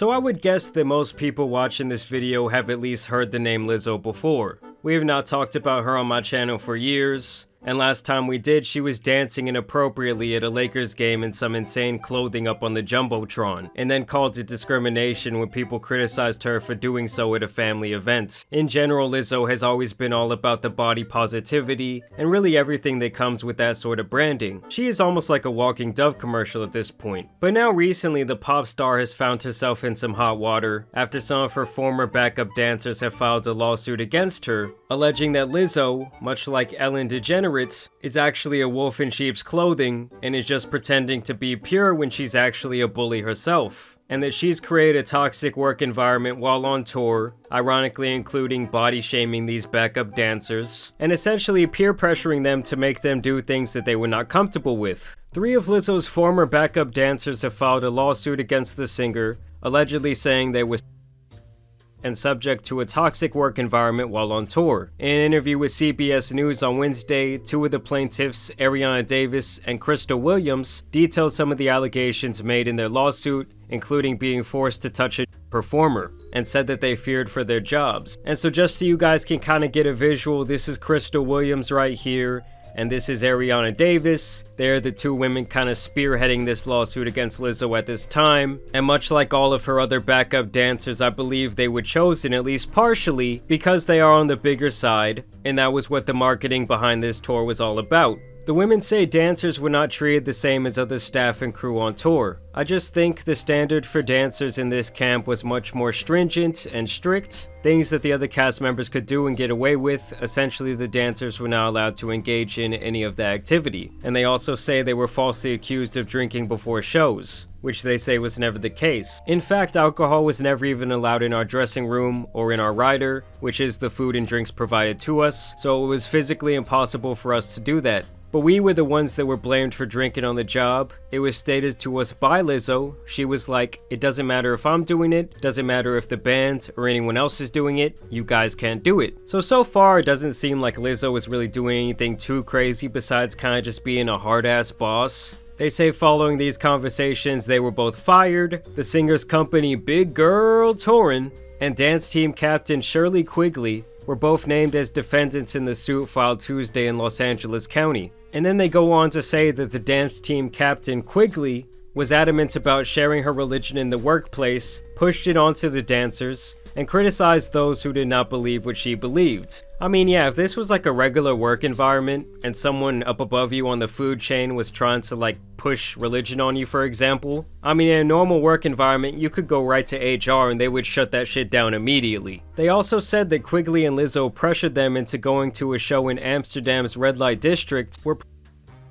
So I would guess that most people watching this video have at least heard the name Lizzo before. We have not talked about her on my channel for years, and last time we did, she was dancing inappropriately at a Lakers game in some insane clothing up on the Jumbotron, and then called it discrimination when people criticized her for doing so at a family event. In general, Lizzo has always been all about the body positivity, and really everything that comes with that sort of branding. She is almost like a walking Dove commercial at this point. But now recently, the pop star has found herself in some hot water, after some of her former backup dancers have filed a lawsuit against her, alleging that Lizzo, much like Ellen DeGeneres, is actually a wolf in sheep's clothing and is just pretending to be pure when she's actually a bully herself, and that she's created a toxic work environment while on tour, ironically including body shaming these backup dancers, and essentially peer pressuring them to make them do things that they were not comfortable with. 3 of Lizzo's former backup dancers have filed a lawsuit against the singer, allegedly saying they were and subject to a toxic work environment while on tour. In an interview with CBS News on Wednesday, 2 of the plaintiffs, Ariana Davis and Crystal Williams, detailed some of the allegations made in their lawsuit, including being forced to touch a performer, and said that they feared for their jobs. And so just so you guys can kind of get a visual, this is Crystal Williams right here, and this is Ariana Davis. They're the 2 women kind of spearheading this lawsuit against Lizzo at this time. And much like all of her other backup dancers, I believe they were chosen, at least partially, because they are on the bigger side, and that was what the marketing behind this tour was all about. The women say dancers were not treated the same as other staff and crew on tour. I just think the standard for dancers in this camp was much more stringent and strict. Things that the other cast members could do and get away with, essentially the dancers were not allowed to engage in any of that activity. And they also say they were falsely accused of drinking before shows, which they say was never the case. In fact, alcohol was never even allowed in our dressing room or in our rider, which is the food and drinks provided to us, so it was physically impossible for us to do that. But we were the ones that were blamed for drinking on the job. It was stated to us by Lizzo. She was like, it doesn't matter if I'm doing it, doesn't matter if the band or anyone else is doing it, you guys can't do it. So far it doesn't seem like Lizzo is really doing anything too crazy besides kind of just being a hard-ass boss. They say following these conversations they were both fired. The singer's company Big Girl Touring and dance team captain Shirley Quigley were both named as defendants in the suit filed Tuesday in Los Angeles County. And then they go on to say that the dance team captain Quigley was adamant about sharing her religion in the workplace, pushed it onto the dancers, and criticized those who did not believe what she believed. I mean, yeah, if this was like a regular work environment and someone up above you on the food chain was trying to like push religion on you, for example, I mean, in a normal work environment, you could go right to HR and they would shut that shit down immediately. They also said that Quigley and Lizzo pressured them into going to a show in Amsterdam's red light district where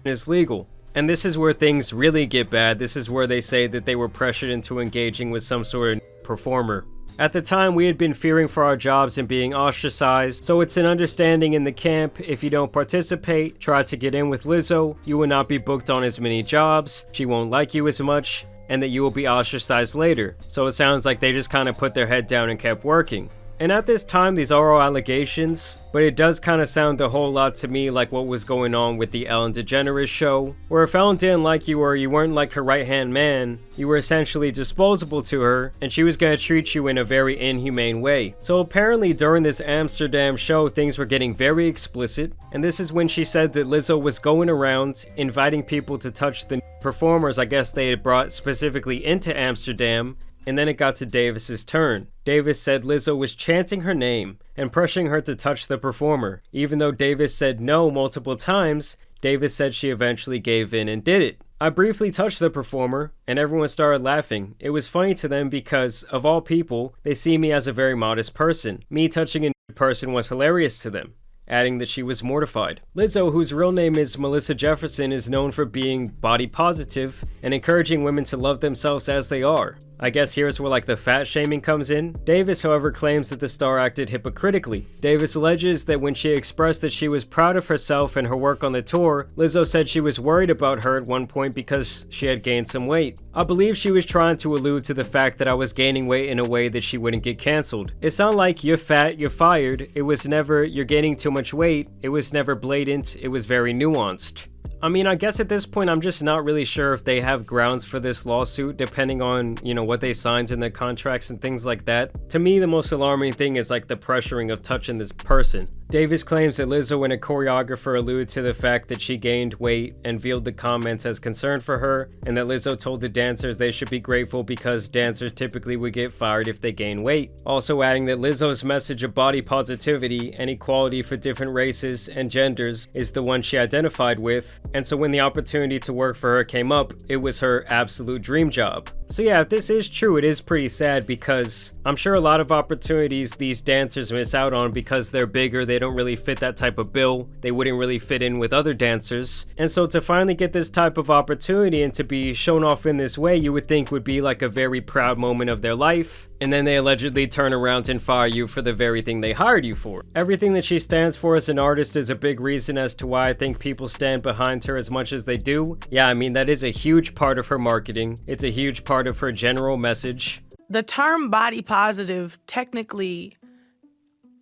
is legal. And this is where things really get bad. This is where they say that they were pressured into engaging with some sort of performer. At the time, we had been fearing for our jobs and being ostracized, so it's an understanding in the camp, if you don't participate, try to get in with Lizzo, you will not be booked on as many jobs, she won't like you as much, and that you will be ostracized later. So it sounds like they just kind of put their head down and kept working. And at this time, these are all allegations, but it does kind of sound a whole lot to me like what was going on with the Ellen DeGeneres show, where if Ellen didn't like you or you weren't like her right-hand man, you were essentially disposable to her, and she was going to treat you in a very inhumane way. So apparently during this Amsterdam show, things were getting very explicit, and this is when she said that Lizzo was going around inviting people to touch the performers I guess they had brought specifically into Amsterdam. And then it got to Davis's turn. Davis said Lizzo was chanting her name and pressuring her to touch the performer. Even though Davis said no multiple times, Davis said she eventually gave in and did it. I briefly touched the performer, and everyone started laughing. It was funny to them because, of all people, they see me as a very modest person. Me touching a person was hilarious to them, adding that she was mortified. Lizzo, whose real name is Melissa Jefferson, is known for being body positive and encouraging women to love themselves as they are. I guess here's where like the fat shaming comes in. Davis, however, claims that the star acted hypocritically. Davis alleges that when she expressed that she was proud of herself and her work on the tour, Lizzo said she was worried about her at one point because she had gained some weight. I believe she was trying to allude to the fact that I was gaining weight in a way that she wouldn't get cancelled. It sounded like you're fat, you're fired. It was never you're gaining too much weight. It was never blatant. It was very nuanced. I mean, I guess at this point, I'm just not really sure if they have grounds for this lawsuit, depending on, what they signed in their contracts and things like that. To me, the most alarming thing is like the pressuring of touching this person. Davis claims that Lizzo and a choreographer alluded to the fact that she gained weight and viewed the comments as concern for her, and that Lizzo told the dancers they should be grateful because dancers typically would get fired if they gain weight. Also adding that Lizzo's message of body positivity and equality for different races and genders is the one she identified with, and so when the opportunity to work for her came up, it was her absolute dream job. So yeah, if this is true, it is pretty sad because I'm sure a lot of opportunities these dancers miss out on because they're bigger, they don't really fit that type of bill, they wouldn't really fit in with other dancers. And so to finally get this type of opportunity and to be shown off in this way, you would think would be like a very proud moment of their life. And then they allegedly turn around and fire you for the very thing they hired you for. Everything that she stands for as an artist is a big reason as to why I think people stand behind her as much as they do. Yeah, I mean, that is a huge part of her marketing. It's a huge part of her general message. The term body positive, technically,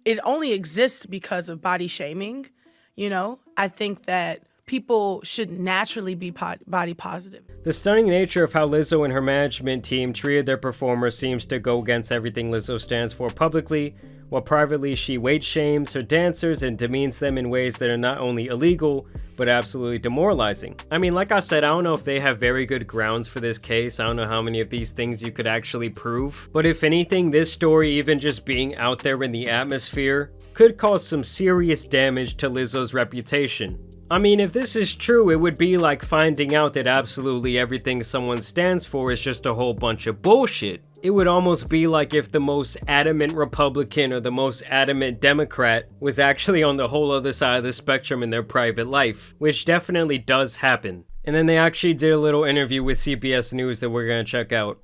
it only exists because of body shaming. I think that people should naturally be body positive. The stunning nature of how Lizzo and her management team treated their performers seems to go against everything Lizzo stands for publicly, while privately she weight shames her dancers and demeans them in ways that are not only illegal, but absolutely demoralizing. I mean, like I said, I don't know if they have very good grounds for this case. I don't know how many of these things you could actually prove. But if anything, this story, even just being out there in the atmosphere, could cause some serious damage to Lizzo's reputation. I mean, if this is true, it would be like finding out that absolutely everything someone stands for is just a whole bunch of bullshit. It would almost be like if the most adamant Republican or the most adamant Democrat was actually on the whole other side of the spectrum in their private life, which definitely does happen. And then they actually did a little interview with CBS News that we're gonna check out.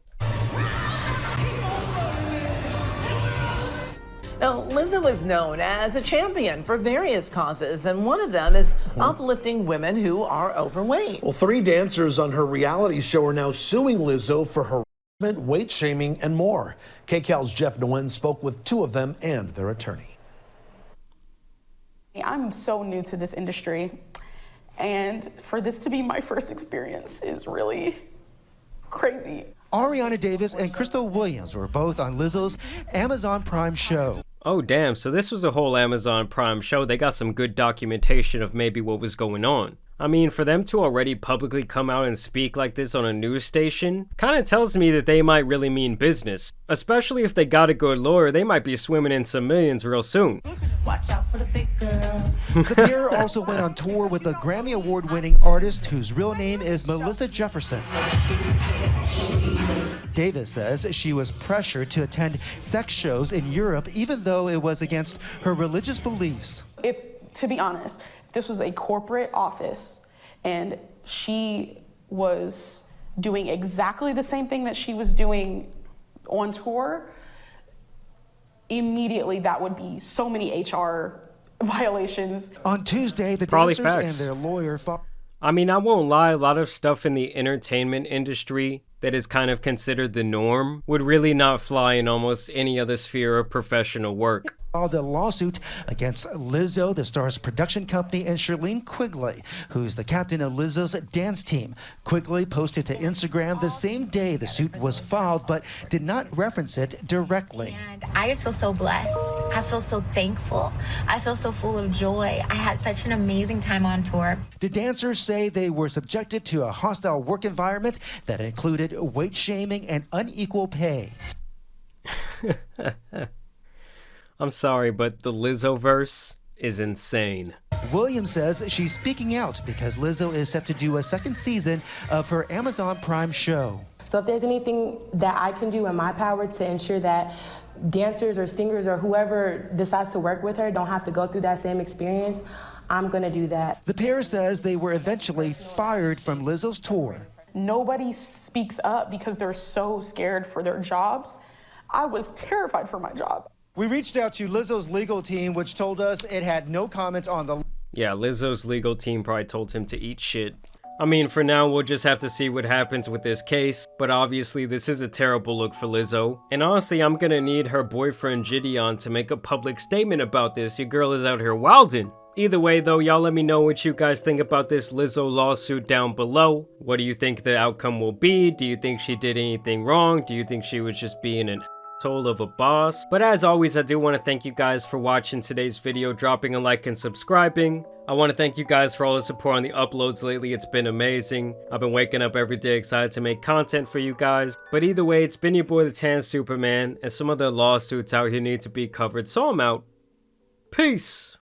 Now, Lizzo is known as a champion for various causes, and one of them is uplifting women who are overweight. Well, 3 dancers on her reality show are now suing Lizzo for harassment, weight shaming, and more. KCAL's Jeff Nguyen spoke with 2 of them and their attorney. I'm so new to this industry, and for this to be my first experience is really crazy. Ariana Davis and Crystal Williams were both on Lizzo's Amazon Prime show. Oh damn, so this was a whole Amazon Prime show. They got some good documentation of maybe what was going on. I mean, for them to already publicly come out and speak like this on a news station kind of tells me that they might really mean business. Especially if they got a good lawyer, they might be swimming in some millions real soon. Watch out for the big girls. The pair also went on tour with a Grammy Award-winning artist whose real name is Melissa Jefferson. Davis says she was pressured to attend sex shows in Europe even though it was against her religious beliefs. To be honest, this was a corporate office and she was doing exactly the same thing that she was doing on tour, immediately that would be so many HR violations. On Tuesday, the Probably dancers facts. and their lawyer I mean, I won't lie, a lot of stuff in the entertainment industry that is kind of considered the norm would really not fly in almost any other sphere of professional work. filed a lawsuit against Lizzo, the star's production company, and Shirlene Quigley, who's the captain of Lizzo's dance team. Quigley posted to Instagram the same day the suit was filed, but did not reference it directly. And I just feel so blessed. I feel so thankful. I feel so full of joy. I had such an amazing time on tour. The dancers say they were subjected to a hostile work environment that included weight shaming and unequal pay. I'm sorry, but the Lizzo verse is insane. Williams says she's speaking out because Lizzo is set to do a second season of her Amazon Prime show. So if there's anything that I can do in my power to ensure that dancers or singers or whoever decides to work with her don't have to go through that same experience, I'm gonna do that. The pair says they were eventually fired from Lizzo's tour. Nobody speaks up because they're so scared for their jobs. I was terrified for my job. We reached out to Lizzo's legal team, which told us it had no comment on the... Yeah, Lizzo's legal team probably told him to eat shit. I mean, for now, we'll just have to see what happens with this case, but obviously this is a terrible look for Lizzo. And honestly, I'm gonna need her boyfriend Gideon to make a public statement about this. Your girl is out here wildin'. Either way though, y'all let me know what you guys think about this Lizzo lawsuit down below. What do you think the outcome will be? Do you think she did anything wrong? Do you think she was just being an asshole of a boss? But as always, I do want to thank you guys for watching today's video, dropping a like and subscribing. I want to thank you guys for all the support on the uploads lately. It's been amazing. I've been waking up every day excited to make content for you guys. But either way, it's been your boy the Tan Superman, and some of the lawsuits out here need to be covered, so I'm out. Peace!